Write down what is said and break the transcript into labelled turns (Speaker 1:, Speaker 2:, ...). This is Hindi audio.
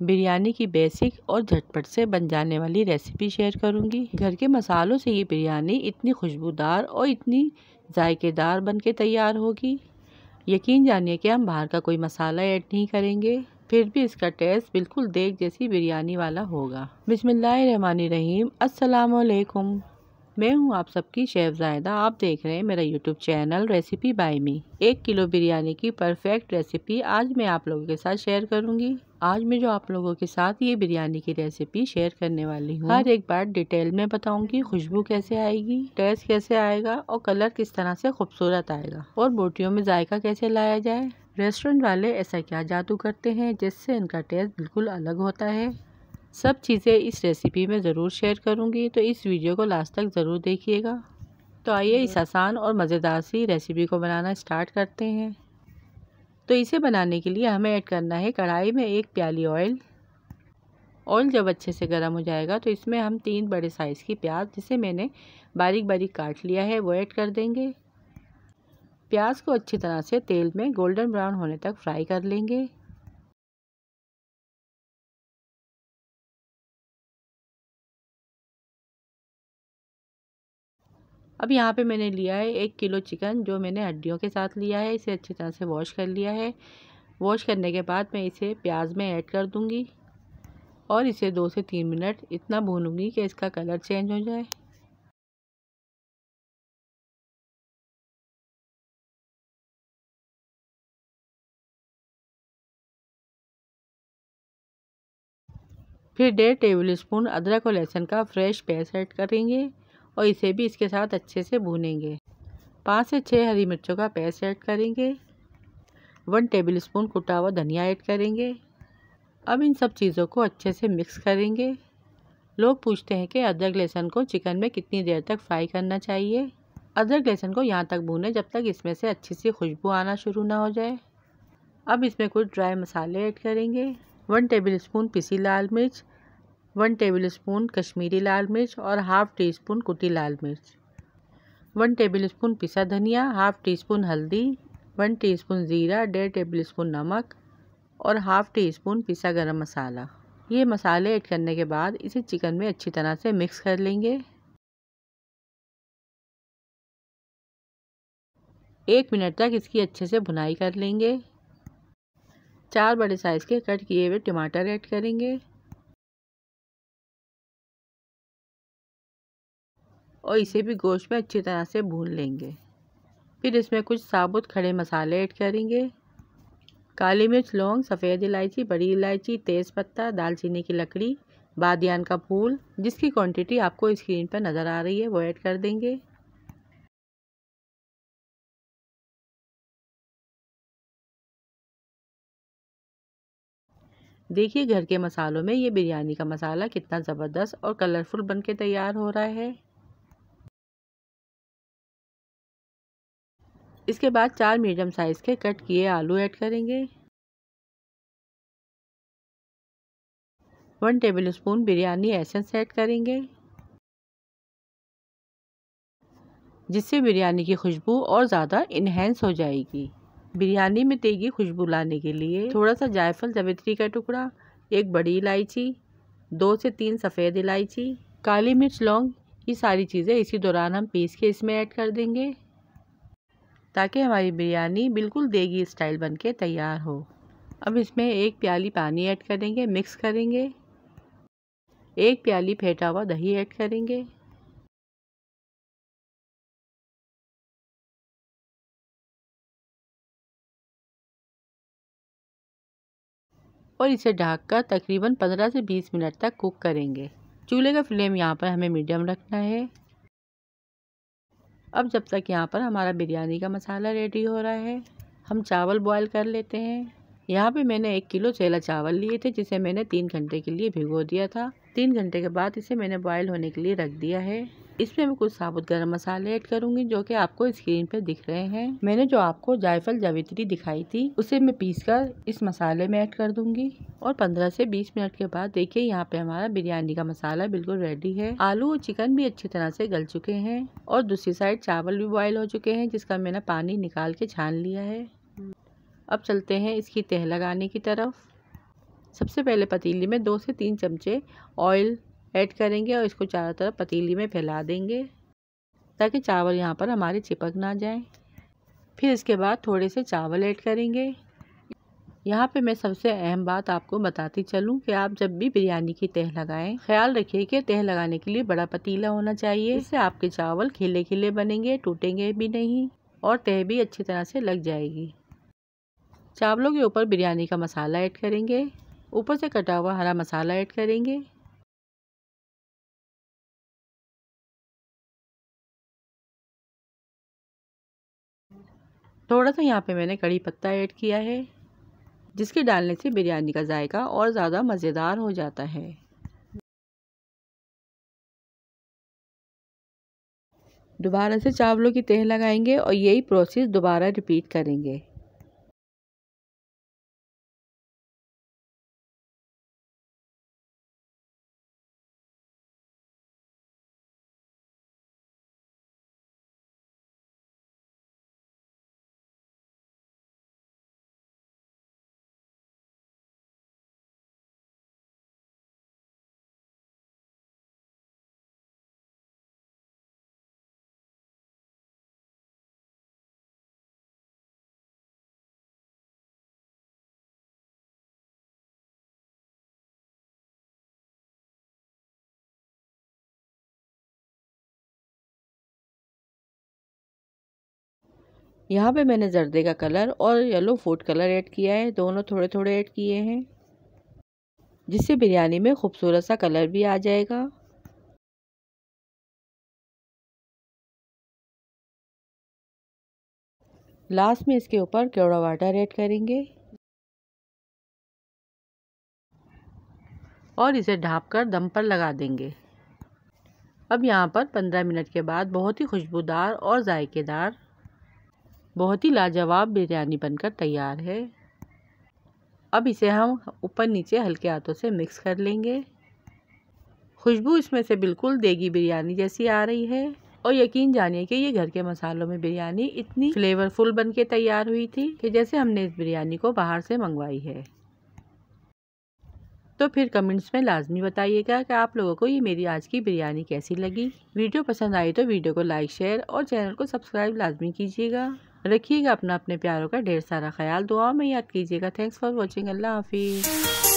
Speaker 1: बिरयानी की बेसिक और झटपट से बन जाने वाली रेसिपी शेयर करूंगी। घर के मसालों से ये बिरयानी इतनी खुशबूदार और इतनी जायकेदार बन के तैयार होगी। यकीन जानिए कि हम बाहर का कोई मसाला ऐड नहीं करेंगे, फिर भी इसका टेस्ट बिल्कुल देग जैसी बिरयानी वाला होगा। बिस्मिल्लाहिर्रहमानिर्रहीम। अस्सलाम वालेकुम। मैं हूं आप सबकी शेफ जायदा। आप देख रहे हैं मेरा यूट्यूब चैनल रेसिपी बाय मी। 1 किलो बिरयानी की परफेक्ट रेसिपी आज मैं आप लोगों के साथ शेयर करूंगी। आज मैं जो आप लोगों के साथ ये बिरयानी की रेसिपी शेयर करने वाली हूँ, हर एक बात डिटेल में बताऊंगी। खुशबू कैसे आएगी, टेस्ट कैसे आएगा और कलर किस तरह से खूबसूरत आएगा और बोटियों में जायका कैसे लाया जाए। रेस्टोरेंट वाले ऐसा क्या जादू करते हैं जिससे इनका टेस्ट बिल्कुल अलग होता है। सब चीज़ें इस रेसिपी में ज़रूर शेयर करूंगी, तो इस वीडियो को लास्ट तक ज़रूर देखिएगा। तो आइए इस आसान और मज़ेदार सी रेसिपी को बनाना स्टार्ट करते हैं। तो इसे बनाने के लिए हमें ऐड करना है कढ़ाई में 1 प्याली ऑयल। ऑयल जब अच्छे से गर्म हो जाएगा तो इसमें हम 3 बड़े साइज़ की प्याज, जिसे मैंने बारीक बारीक काट लिया है, वो ऐड कर देंगे। प्याज को अच्छी तरह से तेल में गोल्डन ब्राउन होने तक फ्राई कर लेंगे। अब यहाँ पे मैंने लिया है 1 किलो चिकन, जो मैंने हड्डियों के साथ लिया है। इसे अच्छी तरह से वॉश कर लिया है। वॉश करने के बाद मैं इसे प्याज में ऐड कर दूँगी और इसे 2 से 3 मिनट इतना भूनूंगी कि इसका कलर चेंज हो जाए। फिर 1.5 टेबल स्पून अदरक और लहसुन का फ्रेश पेस्ट ऐड करेंगे और इसे भी इसके साथ अच्छे से भूनेंगे। 5 से 6 हरी मिर्चों का पेस्ट ऐड करेंगे। 1 टेबल स्पून कुटा हुआ धनिया ऐड करेंगे। अब इन सब चीज़ों को अच्छे से मिक्स करेंगे। लोग पूछते हैं कि अदरक लहसुन को चिकन में कितनी देर तक फ्राई करना चाहिए। अदरक लहसुन को यहाँ तक भूनें जब तक इसमें से अच्छी सी खुशबू आना शुरू ना हो जाए। अब इसमें कुछ ड्राई मसाले ऐड करेंगे। 1 टेबल स्पून पिसी लाल मिर्च, 1 टेबल स्पून कश्मीरी लाल मिर्च और हाफ़ टी स्पून कुटी लाल मिर्च, 1 टेबल स्पून पिसा धनिया, हाफ़ टी स्पून हल्दी, 1 टीस्पून ज़ीरा, 1.5 टेबल स्पून नमक और हाफ़ टी स्पून पिसा गरम मसाला। ये मसाले ऐड करने के बाद इसे चिकन में अच्छी तरह से मिक्स कर लेंगे। 1 मिनट तक इसकी अच्छे से भुनाई कर लेंगे। 4 बड़े साइज़ के कट किए हुए टमाटर ऐड करेंगे और इसे भी गोश्त में अच्छी तरह से भून लेंगे। फिर इसमें कुछ साबुत खड़े मसाले ऐड करेंगे। काली मिर्च, लौंग, सफ़ेद इलायची, बड़ी इलायची, तेज़पत्ता, दालचीनी की लकड़ी, बादियान का फूल, जिसकी क्वांटिटी आपको स्क्रीन पर नज़र आ रही है, वो ऐड कर देंगे। देखिए घर के मसालों में ये बिरयानी का मसाला कितना ज़बरदस्त और कलरफुल बन के तैयार हो रहा है। इसके बाद 4 मीडियम साइज़ के कट किए आलू ऐड करेंगे। 1 table spoon biryani essence add करेंगे, जिससे बिरयानी की खुशबू और ज़्यादा इन्हेंस हो जाएगी। बिरयानी में तेगी खुशबू लाने के लिए थोड़ा सा जायफल जावित्री का टुकड़ा, 1 बड़ी इलायची, 2 से 3 सफ़ेद इलायची, काली मिर्च, लौंग, ये सारी चीज़ें इसी दौरान हम पीस के इसमें ऐड कर देंगे, ताकि हमारी बिरयानी बिल्कुल देगी स्टाइल बन के तैयार हो। अब इसमें 1 प्याली पानी ऐड करेंगे, मिक्स करेंगे। 1 प्याली फेंटा हुआ दही ऐड करेंगे और इसे ढककर तकरीबन 15 से 20 मिनट तक कुक करेंगे। चूल्हे का फ्लेम यहाँ पर हमें मीडियम रखना है। अब जब तक यहाँ पर हमारा बिरयानी का मसाला रेडी हो रहा है, हम चावल बॉईल कर लेते हैं। यहाँ पे मैंने 1 किलो सेला चावल लिए थे, जिसे मैंने 3 घंटे के लिए भिगो दिया था। 3 घंटे के बाद इसे मैंने बॉईल होने के लिए रख दिया है। इसमें मैं कुछ साबुत गरम मसाले ऐड करूंगी, जो कि आपको स्क्रीन पे दिख रहे हैं। मैंने जो आपको जायफल जावित्री दिखाई थी, उसे मैं पीसकर इस मसाले में ऐड कर दूंगी और 15 से 20 मिनट के बाद देखिए यहाँ पे हमारा बिरयानी का मसाला बिल्कुल रेडी है। आलू और चिकन भी अच्छी तरह से गल चुके हैं और दूसरी साइड चावल भी बॉयल हो चुके हैं, जिसका मैंने पानी निकाल के छान लिया है। अब चलते हैं इसकी तह लगाने की तरफ। सबसे पहले पतीली में 2 से 3 चमचे ऑयल ऐड करेंगे और इसको चारों तरफ पतीली में फैला देंगे ताकि चावल यहाँ पर हमारे चिपक ना जाए। फिर इसके बाद थोड़े से चावल ऐड करेंगे। यहाँ पे मैं सबसे अहम बात आपको बताती चलूँ कि आप जब भी बिरयानी की तह लगाएं, ख्याल रखिए कि तह लगाने के लिए बड़ा पतीला होना चाहिए। इससे आपके चावल खिले खिले बनेंगे, टूटेंगे भी नहीं और तह भी अच्छी तरह से लग जाएगी। चावलों के ऊपर बिरयानी का मसाला ऐड करेंगे, ऊपर से कटा हुआ हरा मसाला ऐड करेंगे। थोड़ा सा यहाँ पे मैंने कड़ी पत्ता ऐड किया है, जिसके डालने से बिरयानी का जायका और ज़्यादा मज़ेदार हो जाता है। दोबारा से चावलों की तह लगाएंगे और यही प्रोसेस दोबारा रिपीट करेंगे। यहाँ पे मैंने जर्दे का कलर और येलो फूड कलर ऐड किया है, दोनों थोड़े थोड़े ऐड किए हैं, जिससे बिरयानी में खूबसूरत सा कलर भी आ जाएगा। लास्ट में इसके ऊपर केवड़ा वाटर ऐड करेंगे और इसे ढाँपकर दम पर लगा देंगे। अब यहाँ पर 15 मिनट के बाद बहुत ही खुशबूदार और जायकेदार, बहुत ही लाजवाब बिरयानी बनकर तैयार है। अब इसे हम ऊपर नीचे हल्के हाथों से मिक्स कर लेंगे। खुशबू इसमें से बिल्कुल देगी बिरयानी जैसी आ रही है और यकीन जानिए कि ये घर के मसालों में बिरयानी इतनी फ्लेवरफुल बनके तैयार हुई थी कि जैसे हमने इस बिरयानी को बाहर से मंगवाई है। तो फिर कमेंट्स में लाजमी बताइएगा कि आप लोगों को ये मेरी आज की बिरयानी कैसी लगी। वीडियो पसंद आई तो वीडियो को लाइक, शेयर और चैनल को सब्सक्राइब लाजमी कीजिएगा। रखिएगा अपने प्यारों का ढेर सारा ख्याल, दुआ में याद कीजिएगा। Thanks for watching. अल्लाह हाफिज़।